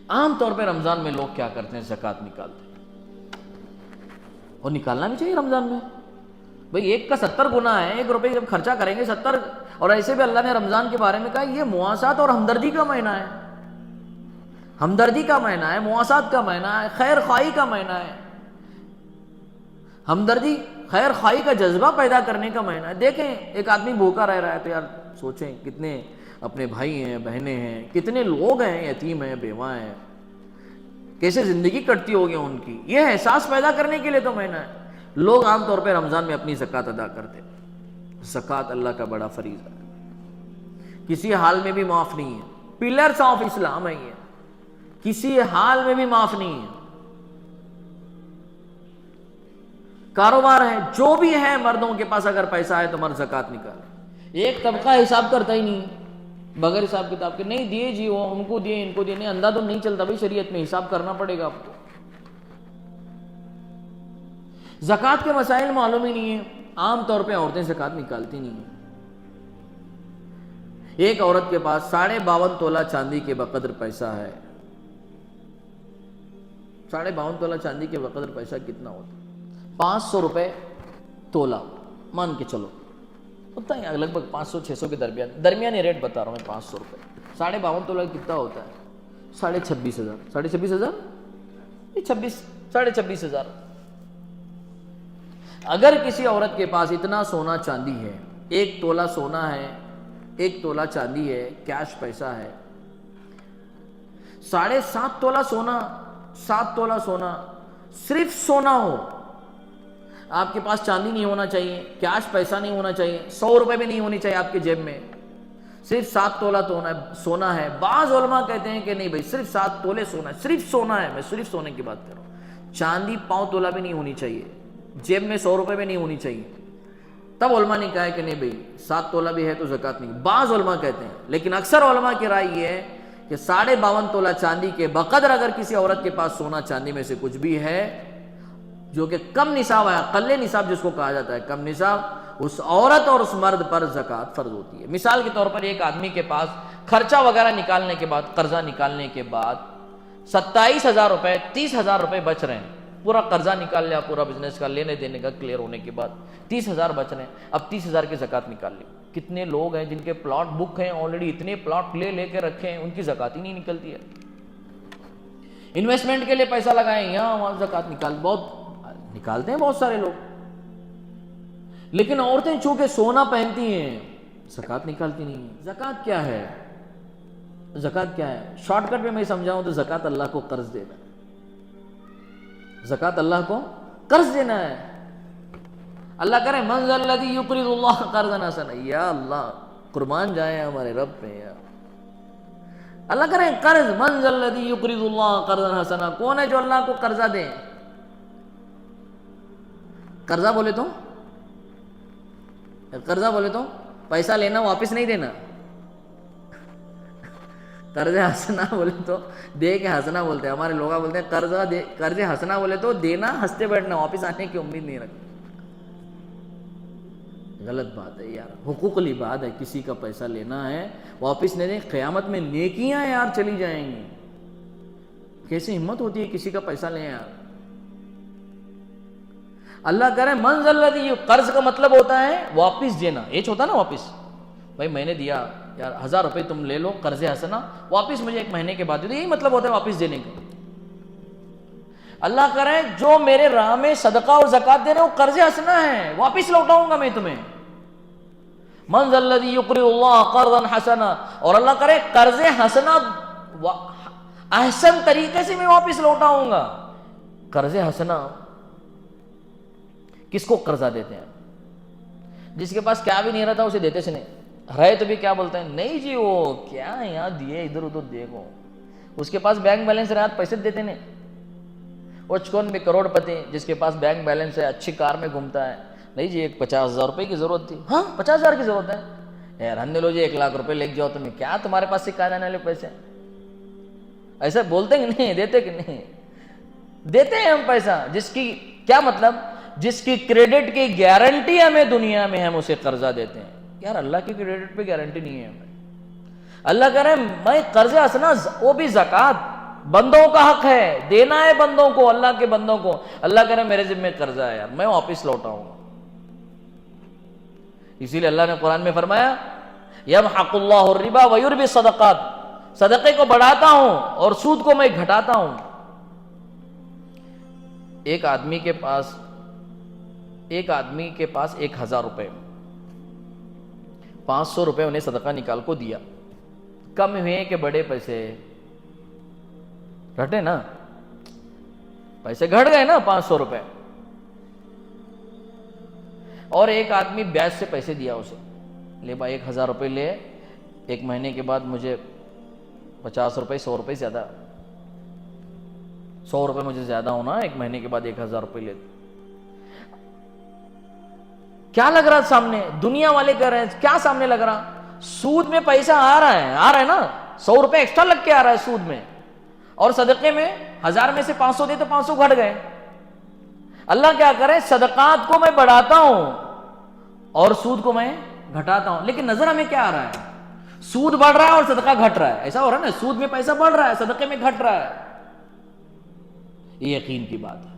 عام طور پہ رمضان میں لوگ کیا کرتے ہیں؟ زکوٰۃ نکالتے ہیں، اور نکالنا بھی چاہیے رمضان میں. بھئی ایک کا 70 گنا ہے، 1 روپے جب خرچہ کریں گے 70. اور ایسے بھی اللہ نے رمضان کے بارے میں کہا یہ مواسات اور ہمدردی کا مہینہ ہے، ہمدردی کا مہینہ ہے، مواسات کا مہینہ ہے، خیر خواہی کا مہینہ ہے. ہمدردی خیر خواہی کا جذبہ پیدا کرنے کا مہینہ ہے. دیکھیں ایک آدمی بھوکا رہ رہا ہے تو یار سوچیں کتنے اپنے بھائی ہیں، بہنیں ہیں، کتنے لوگ ہیں، یتیم ہیں، بیوہ ہیں، کیسے زندگی کٹتی ہوگی ان کی. یہ احساس پیدا کرنے کے لیے تو مہینہ ہے. لوگ عام طور پہ رمضان میں اپنی زکوٰۃ ادا کرتے ہیں. زکوٰۃ اللہ کا بڑا فریضہ ہے، کسی حال میں بھی معاف نہیں ہے. پلرز آف اسلام ہے یہ، کسی حال میں بھی معاف نہیں ہے. کاروبار ہے، جو بھی ہے، مردوں کے پاس اگر پیسہ ہے تو مرد زکوٰۃ نکالے. ایک طبقہ حساب کرتا ہی نہیں، بغیر حساب کتاب کے نہیں دیے جی، وہ ان کو دیے ان کو دیے. نہیں، اندھا تو نہیں چلتا بھائی، شریعت میں حساب کرنا پڑے گا آپ کو. زکوٰۃ کے مسائل معلوم ہی نہیں ہے. عام طور پہ عورتیں زکوٰۃ نکالتی نہیں ہیں. ایک عورت کے پاس 52.5 تولہ چاندی کے بقدر پیسہ ہے. 52.5 تولہ چاندی کے بقدر پیسہ کتنا ہوتا ہے؟ 500 روپے تولہ مان کے چلو، ہوتا ہے لگ بھگ 500-600 کے درمیانی ریٹ بتا رہا ہوں میں. 500 روپے 52.5 تولہ کتنا ہوتا ہے؟ 26,500. 26,500 26,500. اگر کسی عورت کے پاس اتنا سونا چاندی ہے، 1 تولہ سونا ہے، 1 تولہ چاندی ہے، کیش پیسہ ہے، 7.5 تولہ سونا، 7 تولہ سونا، صرف سونا ہو، آپ کے پاس چاندی نہیں ہونا چاہیے، کیش پیسہ نہیں ہونا چاہیے، 100 روپے بھی نہیں ہونی چاہیے آپ کے جیب میں، صرف 7 تولہ سونا ہے. بعض علماء کہتے ہیں کہ نہیں بھائی صرف 7 تولے سونا ہے، صرف سونا ہے. میں صرف سونے کی بات کر رہا ہوں. چاندی 1 تولہ بھی نہیں ہونی چاہیے، جیب میں 100 روپے بھی نہیں ہونی چاہیے. تب علماء نے کہا ہے کہ نہیں بھائی 7 تولہ بھی ہے تو زکوٰۃ نہیں. بعض علماء کہتے ہیں، لیکن اکثر علماء کی رائے یہ ہے کہ 52.5 تولہ چاندی کے بقدر اگر کسی عورت کے پاس سونا چاندی میں سے کچھ بھی ہے جو کہ کم نصاب ہے، اقل نصاب جس کو کہا جاتا ہے، کم نصاب، اس عورت اور اس مرد پر زکوٰۃ فرض ہوتی ہے. مثال کے طور پر ایک آدمی کے پاس خرچہ وغیرہ نکالنے کے بعد، قرضہ نکالنے کے بعد 27,000 روپے، 30,000 روپے بچ رہے ہیں. پورا قرضہ نکال لیا، پورا بزنس کا لینے دینے کا کلیئر ہونے کے بعد 30,000 بچ رہے ہیں. اب 30,000 کی زکوٰۃ نکال لی. کتنے لوگ ہیں جن کے پلاٹ بک ہیں آلریڈی، اتنے پلاٹ لے کے رکھے ہیں، ان کی زکوٰۃ ہی نہیں نکلتی ہے. انویسٹمنٹ کے لیے پیسہ لگائیں، یہاں وہاں زکوٰۃ نکالتے ہیں بہت سارے لوگ. لیکن عورتیں چونکہ سونا پہنتی ہیں زکوٰۃ نکالتی نہیں ہیں. زکوٰۃ کیا ہے؟ زکوٰۃ کیا ہے؟ شارٹ کٹ میں میں سمجھاؤں تو زکوٰۃ اللہ کو قرض دینا ہے. زکوٰۃ اللہ کو قرض دینا ہے. اللہ کرے من ذا الذی یقرض اللہ قرضا حسنا. یا اللہ قربان جائیں ہمارے رب پہ. یا اللہ کرے قرض، من ذا الذی یقرض اللہ قرضا حسنا. کون ہے جو اللہ کو قرضہ دے؟ قرضہ بولے تو پیسہ لینا واپس نہیں دینا. قرض حسنا بولے تو دے کے ہنسنا بولتے ہیں. ہمارے لوگ بولتے ہیں قرض حسنا بولے تو دینا، ہنستے بیٹھنا، واپس آنے کی امید نہیں رکھنا. غلط بات ہے یار، حقوق العباد ہے. کسی کا پیسہ لینا ہے واپس نہیں دیں. قیامت میں نیکیاں یار چلی جائیں گی. کیسے ہمت ہوتی ہے کسی کا پیسہ لیں یار. اللہ کرے من ذا الذی، قرض کا مطلب ہوتا ہے واپس دینا. ایج ہوتا نا واپس، بھائی میں نے دیا یار 1,000 روپے تم لے لو قرض حسنا، واپس مجھے 1 مہینے کے بعد دے دو. یہی مطلب ہوتا ہے واپس دینے کا. اللہ کرے جو میرے راہ میں صدقہ اور زکوٰۃ دے رہے ہو قرض حسنا ہے، واپس لوٹاؤں گا میں تمہیں. من ذا الذی یقرض اللہ قرضا حسنا. اور اللہ کرے قرض حسنا احسن طریقے سے میں واپس لوٹاؤں گا. قرض حسنا کس کو قرضہ دیتے ہیں؟ جس کے پاس کیا بھی نہیں رہتا اسے دیتے سے نہیں رہے تو بھی کیا بولتے ہیں، نہیں جی وہ کیا یہاں دیے ادھر ادھر دیکھو. اس کے پاس بینک بیلنس رہا پیسے دیتے نہیں. وہ کون بھی کروڑ پتی جس کے پاس بینک بیلنس ہے، اچھی کار میں گھومتا ہے، نہیں جی ایک 50,000 روپے کی ضرورت تھی. ہاں 50,000 کی ضرورت ہے یار، ہم نے لو جی 1,00,000 روپے لے جاؤ تمہیں، کیا تمہارے پاس سے کہا جانے والے پیسے. ایسا بولتے کہ نہیں دیتے، کہ نہیں دیتے ہیں ہم پیسہ. جس کی کیا مطلب، جس کی کریڈٹ کی گارنٹی ہمیں دنیا میں ہم اسے قرضہ دیتے ہیں. یار اللہ کی کریڈٹ پہ گارنٹی نہیں ہے ہمیں. اللہ کہہ رہے ہیں میں قرض حسنا، وہ بھی زکوٰۃ. بندوں کا حق ہے، دینا ہے بندوں کو، اللہ کے بندوں کو. اللہ کہہ رہے میرے ذمہ قرضہ ہے یار، میں واپس لوٹاؤں گا. اسی لیے اللہ نے قرآن میں فرمایا یمحق اللہ الربا ویربی الصدقات، صدقے کو بڑھاتا ہوں اور سود کو میں گھٹاتا ہوں. ایک آدمی کے پاس 1000 روپے، 500 روپے انہیں صدقہ نکال کو دیا. کم ہوئے کہ بڑے پیسے گھٹے نا، پیسے گھٹ گئے نا 500 روپے. اور ایک آدمی بیاج سے پیسے دیا اسے، لے بھائی 1000 روپے لے، ایک مہینے کے بعد مجھے 50 روپے 100 روپے زیادہ، 100 روپے مجھے زیادہ ہونا، ایک مہینے کے بعد 1000 روپے لے. کیا لگ رہا سامنے؟ دنیا والے کہہ رہے ہیں کیا سامنے لگ رہا؟ سود میں پیسہ آ رہا ہے نا، 100 روپے ایکسٹرا لگ کے آ رہا ہے سود میں، اور صدقے میں 1000 میں سے 500 دے تو 500 گھٹ گئے. اللہ کیا کرے؟ صدقات کو میں بڑھاتا ہوں اور سود کو میں گھٹاتا ہوں. لیکن نظر ہمیں کیا آ رہا ہے؟ سود بڑھ رہا ہے اور صدقہ گھٹ رہا ہے. ایسا ہو رہا ہے نا، سود میں پیسہ بڑھ رہا ہے، صدقے میں گھٹ رہا ہے. یہ یقین کی بات ہے.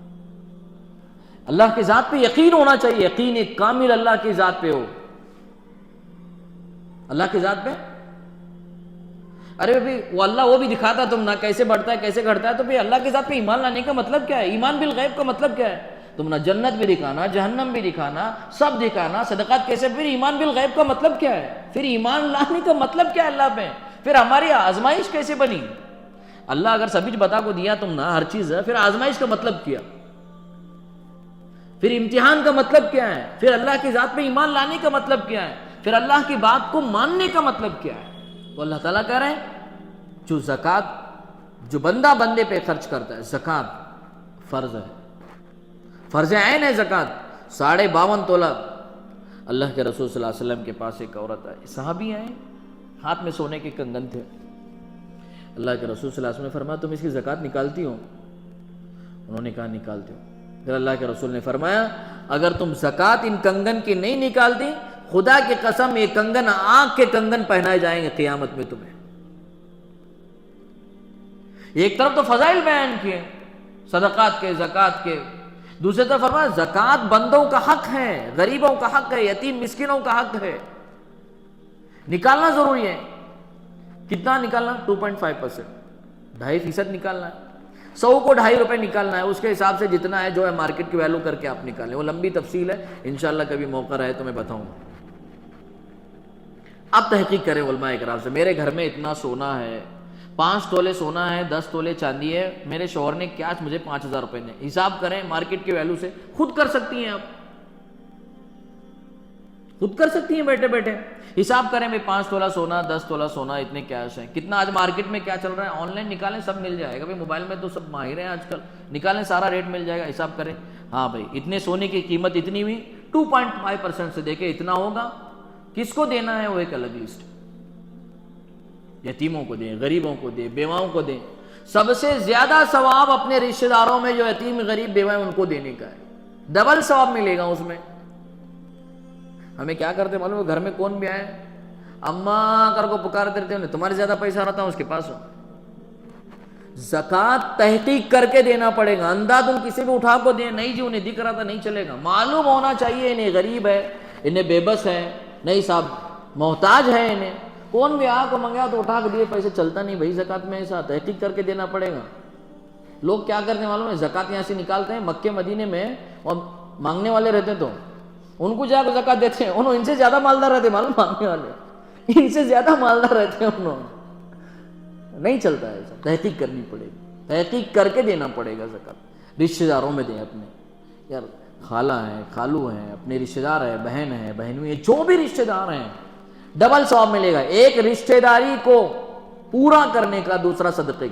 اللہ کی ذات پہ یقین ہونا چاہیے، یقین ایک کامل اللہ کی ذات پہ ہو. اللہ کی ذات پہ ارے بھائی وہ اللہ وہ بھی دکھاتا تم نہ کیسے بڑھتا ہے کیسے گھٹتا ہے. تو پھر اللہ کی ذات پہ ایمان لانے کا مطلب کیا ہے؟ ایمان بالغیب کا مطلب کیا ہے؟ تم نہ جنت بھی دکھانا، جہنم بھی دکھانا، سب دکھانا، صدقات کیسے. پھر ایمان بالغیب کا مطلب کیا ہے؟ پھر ایمان لانے کا مطلب کیا ہے اللہ پہ؟ پھر ہماری آزمائش کیسے بنی؟ اللہ اگر سبھی بتا کو دیا تم نہ ہر چیز ہے، پھر آزمائش کا مطلب کیا؟ پھر امتحان کا مطلب کیا ہے؟ پھر اللہ کی ذات پہ ایمان لانے کا مطلب کیا ہے؟ پھر اللہ کی بات کو ماننے کا مطلب کیا ہے؟ تو اللہ تعالیٰ کہہ رہے ہیں جو زکوٰۃ جو بندہ بندے پہ خرچ کرتا ہے، زکوٰۃ فرض ہے، فرض عین ہے زکوٰۃ. 52.5 تولہ. اللہ کے رسول صلی اللہ علیہ وسلم کے پاس ایک عورت آئی، صحابی آئے، ہاتھ میں سونے کے کنگن تھے. اللہ کے رسول صلی اللہ علیہ وسلم نے فرمایا تم اس کی زکوٰۃ نکالتی ہو؟ انہوں نے کہا نکالتے ہو. پھر اللہ کے رسول نے فرمایا اگر تم زکوٰۃ ان کنگن کی نہیں نکالتی، خدا کی قسم یہ کنگن آنکھ کے کنگن پہنائے جائیں گے قیامت میں تمہیں. ایک طرف تو فضائل بیان کیے صدقات کے، زکوٰۃ کے، دوسری طرف فرمایا زکوٰۃ بندوں کا حق ہے، غریبوں کا حق ہے، یتیم مسکینوں کا حق ہے، نکالنا ضروری ہے. کتنا نکالنا؟ 2.5%، 2.5% نکالنا ہے. 100 کو 2.5 روپے نکالنا ہے، اس کے حساب سے جتنا ہے جو ہے مارکیٹ کی ویلو کر کے آپ نکالیں. وہ لمبی تفصیل ہے، انشاءاللہ کبھی موقع رہے تو میں بتاؤں گا. اب تحقیق کریں علماء اکرام سے، میرے گھر میں اتنا سونا ہے، 5 تولے سونا ہے، 10 تولے چاندی ہے، میرے شوہر نے کیش مجھے 5000 روپے نے. حساب کریں مارکیٹ کی ویلو سے، خود کر سکتی ہیں، آپ خود کر سکتی ہیں بیٹھے بیٹھے. حساب کریں میں 5 تولہ سونا، 10 تولہ سونا، اتنے کیش ہیں، کتنا آج مارکیٹ میں کیا چل رہا ہے؟ آن لائن نکالیں سب مل جائے گا. بھائی موبائل میں تو سب ماہر ہیں آج کل، نکالیں سارا ریٹ مل جائے گا. حساب کریں، ہاں بھائی اتنے سونے کی قیمت اتنی ہوئی، 2.5% سے دیکھیں اتنا ہوگا. کس کو دینا ہے وہ ایک الگ لسٹ، یتیموں کو دیں، غریبوں کو دیں، بیواؤں کو دیں. سب سے زیادہ ثواب اپنے رشتہ داروں میں جو یتیم غریب بیوہ ہیں ان کو دینے کا ہے، ڈبل ثواب ملے گا اس میں. ہمیں کیا کرتے معلوم ہے؟ گھر میں کون بھی آئے اماں کر کو پکارتے رہتے ہیں، تمہارے زیادہ پیسہ رہتا ہے اس کے پاس ہو. زکوٰۃ تحقیق کر کے دینا پڑے گا، انداز ان کسی بھی اٹھا کو دیں، نہیں جی انہیں دکھ رہا تھا نہیں چلے گا. معلوم ہونا چاہیے انہیں غریب ہے، انہیں بے بس ہے، نہیں صاحب محتاج ہے انہیں. کون بھی آ کو منگا تو اٹھا کے دیے پیسے، چلتا نہیں بھائی زکوٰۃ میں. ایسا تحقیق کر کے دینا پڑے گا. لوگ کیا کرتے ہیں معلوم ہے؟ زکوٰۃ یہاں سے نکالتے ہیں، مکے مدینے میں اور مانگنے والے رہتے تو ان کو جا کے زکوٰۃ دیتے ہیں، انہوں ان سے زیادہ مالدار رہتے معلوم، مانگنے والے ان سے زیادہ مالدار رہتے ہیں. انہوں نہیں چلتا ہے ایسا. تحقیق کرنی پڑے گی، تحقیق کر کے دینا پڑے گا زکوٰۃ. رشتہ داروں میں دیں اپنے، یار خالہ ہیں، خالو ہیں، اپنے رشتہ دار ہیں، بہن ہیں، بہنوئی ہیں، جو بھی رشتہ دار ہیں، ڈبل ثواب ملے گا. ایک رشتہ داری کو پورا کرنے کا، دوسرا صدقے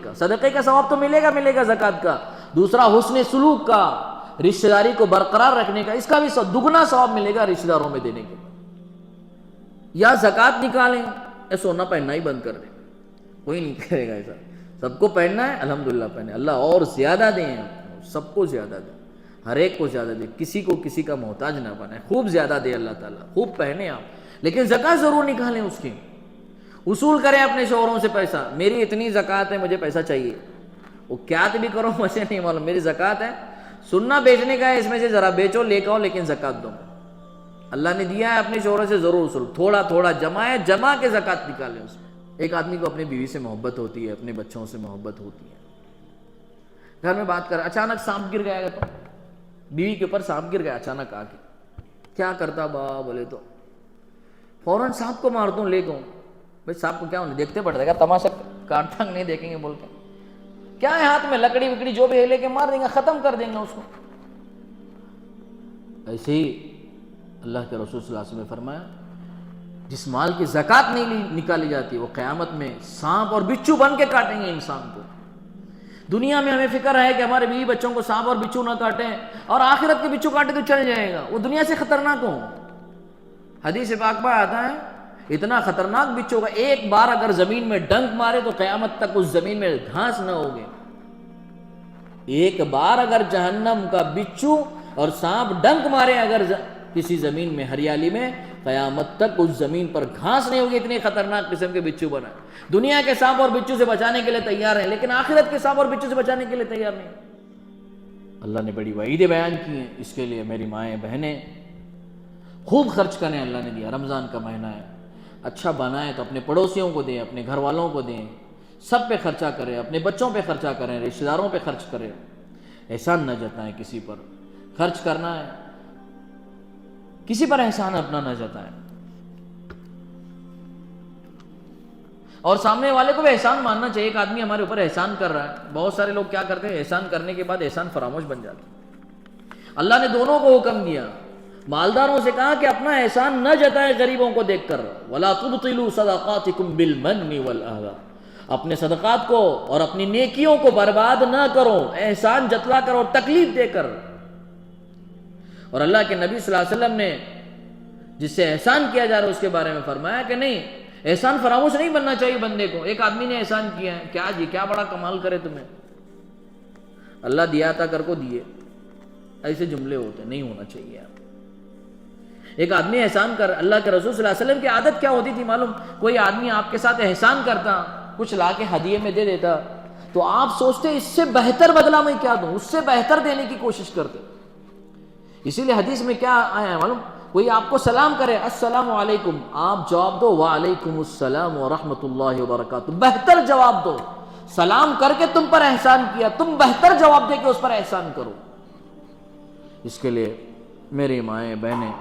کا ثواب تو ملے گا زکوٰۃ کا. دوسرا حسن سلوک کا، رشتہ داری کو برقرار رکھنے کا، اس کا بھی دگنا ثواب ملے گا رشتہ داروں میں دینے کے. یا زکوٰۃ نکالیں یا سونا پہننا ہی بند کر دیں، کوئی نہیں کرے گا ایسا. سب کو پہننا ہے الحمدللہ پہنے، اللہ اور زیادہ دیں، سب کو زیادہ دیں، ہر ایک کو زیادہ دیں، کسی کو کسی کا محتاج نہ بنائے، خوب زیادہ دے اللہ تعالیٰ، خوب پہنے آپ. لیکن زکوٰۃ ضرور نکالیں. اس کی اصول کریں اپنے شوہروں سے پیسہ، میری اتنی زکوٰۃ ہے مجھے پیسہ چاہیے. وہ کیا بھی کرو مجھے نہیں معلوم، میری زکوٰۃ ہے، سننا بیچنے کا ہے، اس میں سے ذرا بیچو لے کے آؤ لیکن زکوٰۃ دو۔ اللہ نے دیا ہے اپنے شوہر سے ضرور وصول، تھوڑا تھوڑا جمع ہے، جمع کے زکوٰۃ نکالے اس میں۔ ایک آدمی کو اپنی بیوی سے محبت ہوتی ہے، اپنے بچوں سے محبت ہوتی ہے، گھر میں بات کر، اچانک سانپ گر گیا، تو بیوی کے اوپر سانپ گر گیا اچانک آ کے، کیا کرتا با بولے تو فوراً سانپ کو مار دوں لے کے، بھائی سانپ کو کیا ہونے دیکھتے پڑتا ہے، تماشا کاٹتا نہیں دیکھیں گے بول کے، کیا ہے ہاتھ میں لکڑی وکڑی جو بھی ہے لے کے مار دیں گے، ختم کر دیں گے اس کو۔ ایسے ہی اللہ کے رسول صلی اللہ علیہ وسلم نے فرمایا جس مال کی زکوٰۃ نہیں نکالی جاتی وہ قیامت میں سانپ اور بچھو بن کے کاٹیں گے انسان کو۔ دنیا میں ہمیں فکر ہے کہ ہمارے بیوی بچوں کو سانپ اور بچھو نہ کاٹیں، اور آخرت کے بچھو کاٹے تو چل جائے گا، وہ دنیا سے خطرناک ہو۔ حدیث پاک میں آتا ہے اتنا خطرناک بچھو کا ایک بار اگر زمین میں ڈنک مارے تو قیامت تک اس زمین میں گھاس نہ ہوگی۔ ایک بار اگر جہنم کا بچھو اور سانپ ڈنک مارے اگر کسی زمین میں ہریالی میں، قیامت تک اس زمین پر گھاس نہیں ہوگی، اتنے خطرناک قسم کے بچھو بنا۔ دنیا کے سانپ اور بچھو سے بچانے کے لیے تیار ہیں لیکن آخرت کے سانپ اور بچھو سے بچانے کے لیے تیار نہیں۔ اللہ نے بڑی وعیدیں بیان کی ہیں اس کے لیے، میری مائیں بہنیں خوب خرچ کریں، اللہ نے دیا، رمضان کا مہینہ ہے، اچھا بنائیں تو اپنے پڑوسیوں کو دیں، اپنے گھر والوں کو دیں، سب پہ خرچہ کریں، اپنے بچوں پہ خرچہ کریں، رشتہ داروں پہ خرچ کریں، احسان نہ جتائیں کسی پر، خرچ کرنا ہے کسی پر احسان اپنا نہ جتائیں، اور سامنے والے کو بھی احسان ماننا چاہیے۔ ایک آدمی ہمارے اوپر احسان کر رہا ہے، بہت سارے لوگ کیا کرتے ہیں احسان کرنے کے بعد احسان فراموش بن جاتے ہیں۔ اللہ نے دونوں کو حکم دیا، مالداروں سے کہا کہ اپنا احسان نہ جتائیں غریبوں کو دیکھ کر، وَلَا تُبْطِلُوا صَدَقَاتِكُمْ بِالْمَنِّ وَالْأَذَىٰ، اپنے صدقات کو اور اپنی نیکیوں کو برباد نہ کرو احسان جتلا کرو تکلیف دے کر۔ اور اللہ کے نبی صلی اللہ علیہ وسلم نے جس سے احسان کیا جا رہا ہے اس کے بارے میں فرمایا کہ نہیں، احسان فراموش نہیں بننا چاہیے بندے کو۔ ایک آدمی نے احسان کیا ہے، کیا جی کیا بڑا کمال کرے تمہیں، اللہ دیا تھا کر کو دیے، ایسے جملے ہوتے نہیں ہونا چاہیے۔ ایک آدمی احسان کر، اللہ کے رسول صلی اللہ علیہ وسلم کی عادت کیا ہوتی تھی معلوم؟ کوئی آدمی آپ کے ساتھ احسان کرتا، کچھ لا کے ہدیے میں دے دیتا تو آپ سوچتے اس سے بہتر بدلہ میں کیا دوں، اس سے بہتر دینے کی کوشش کرتے۔ اسی لیے حدیث میں کیا آیا ہے معلوم؟ کوئی آپ کو سلام کرے السلام علیکم، آپ جواب دو وعلیکم السلام ورحمۃ اللہ وبرکاتہ، بہتر جواب دو۔ سلام کر کے تم پر احسان کیا، تم بہتر جواب دے کے اس پر احسان کرو۔ اس کے لیے میری مائیں بہنیں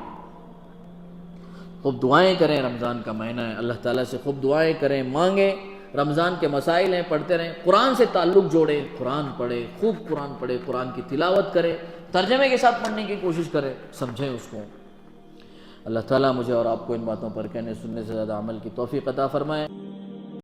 خوب دعائیں کریں، رمضان کا مہینہ ہے، اللہ تعالیٰ سے خوب دعائیں کریں، مانگیں، رمضان کے مسائل ہیں پڑھتے رہیں، قرآن سے تعلق جوڑیں، قرآن پڑھیں، خوب قرآن پڑھیں، قرآن کی تلاوت کریں، ترجمے کے ساتھ پڑھنے کی کوشش کریں، سمجھیں اس کو۔ اللہ تعالیٰ مجھے اور آپ کو ان باتوں پر کہنے سننے سے زیادہ عمل کی توفیق عطا فرمائے۔